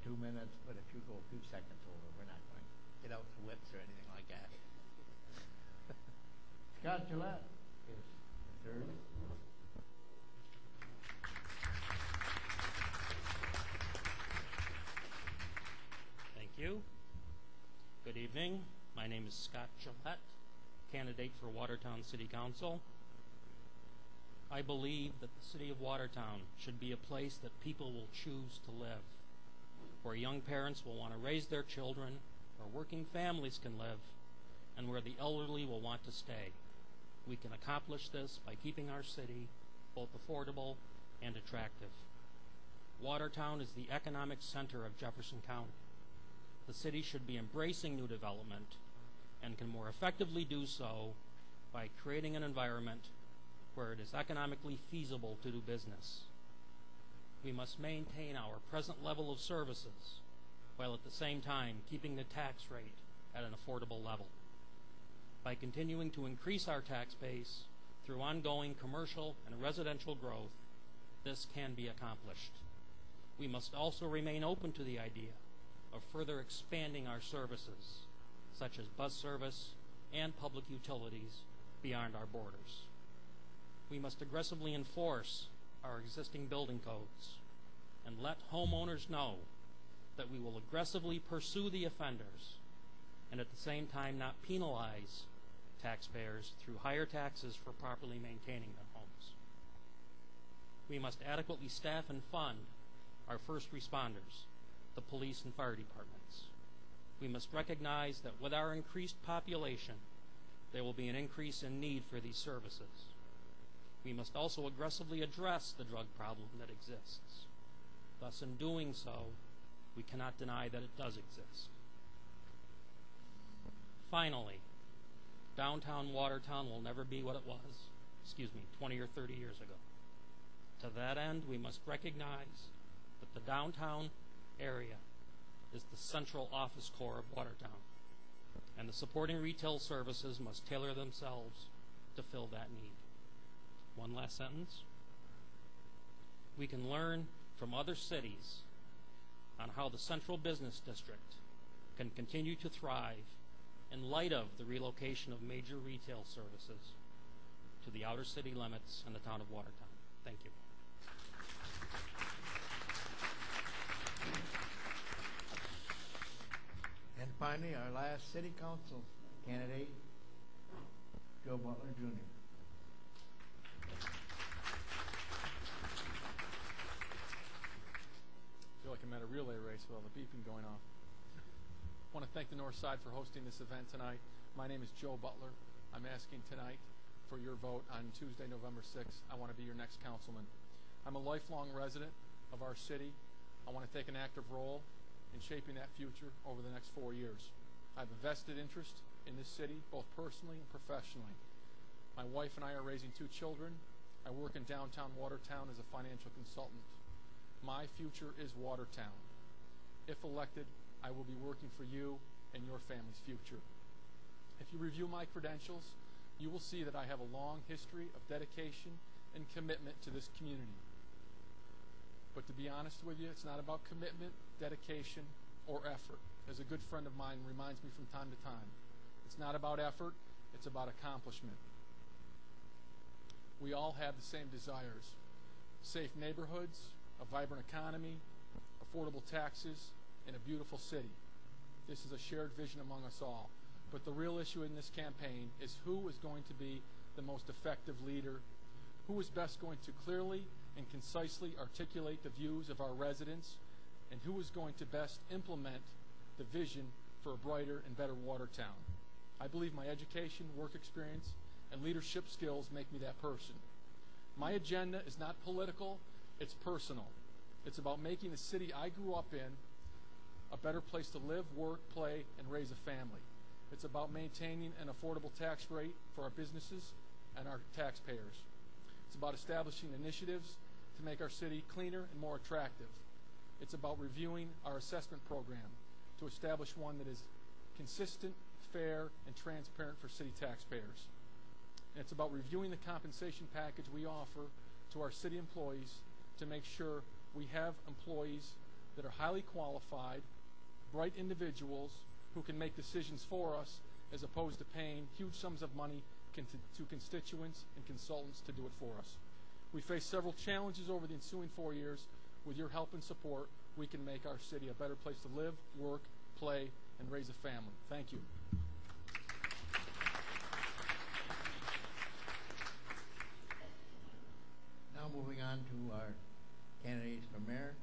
2 minutes, but if you go a few seconds over, we're not going to get out the whips or anything like that. Scott Gillette is the third. Thank you. Good evening. My name is Scott Gillette, candidate for Watertown City Council. I believe that the city of Watertown should be a place that people will choose to live, where young parents will want to raise their children, where working families can live, and where the elderly will want to stay. We can accomplish this by keeping our city both affordable and attractive. Watertown is the economic center of Jefferson County. The city should be embracing new development and can more effectively do so by creating an environment where it is economically feasible to do business. We must maintain our present level of services while at the same time keeping the tax rate at an affordable level. By continuing to increase our tax base through ongoing commercial and residential growth, this can be accomplished. We must also remain open to the idea of further expanding our services, such as bus service and public utilities, beyond our borders. We must aggressively enforce our existing building codes and let homeowners know that we will aggressively pursue the offenders and at the same time not penalize taxpayers through higher taxes for properly maintaining their homes. We must adequately staff and fund our first responders, the police and fire departments. We must recognize that with our increased population, there will be an increase in need for these services. We must also aggressively address the drug problem that exists. Thus, in doing so, we cannot deny that it does exist. Finally, downtown Watertown will never be what it was, 20 or 30 years ago. To that end, we must recognize that the downtown area is the central office core of Watertown, and the supporting retail services must tailor themselves to fill that need. One last sentence. We can learn from other cities on how the central business district can continue to thrive in light of the relocation of major retail services to the outer city limits and the town of Watertown. Thank you. And finally, our last city council candidate, Joe Butler, Jr. I feel like I'm at a relay race with all the beeping going on. I want to thank the North Side for hosting this event tonight. My name is Joe Butler. I'm asking tonight for your vote on Tuesday, November 6th. I want to be your next councilman. I'm a lifelong resident of our city. I want to take an active role in shaping that future over the next 4 years. I have a vested interest in this city, both personally and professionally. My wife and I are raising 2 children. I work in downtown Watertown as a financial consultant. My future is Watertown. If elected, I will be working for you and your family's future. If you review my credentials, you will see that I have a long history of dedication and commitment to this community. But to be honest with you, it's not about commitment, dedication, or effort. As a good friend of mine reminds me from time to time, it's not about effort, it's about accomplishment. We all have the same desires: safe neighborhoods, a vibrant economy, affordable taxes, and a beautiful city. This is a shared vision among us all. But the real issue in this campaign is who is going to be the most effective leader, who is best going to clearly and concisely articulate the views of our residents, and who is going to best implement the vision for a brighter and better Watertown. I believe my education, work experience, and leadership skills make me that person. My agenda is not political, it's personal. It's about making the city I grew up in a better place to live, work, play, and raise a family. It's about maintaining an affordable tax rate for our businesses and our taxpayers. It's about establishing initiatives to make our city cleaner and more attractive. It's about reviewing our assessment program to establish one that is consistent, fair, and transparent for city taxpayers. And it's about reviewing the compensation package we offer to our city employees to make sure we have employees that are highly qualified, bright individuals who can make decisions for us as opposed to paying huge sums of money to constituents and consultants to do it for us. We face several challenges over the ensuing 4 years. With your help and support, we can make our city a better place to live, work, play, and raise a family. Thank you. Now moving on to our candidates for mayor.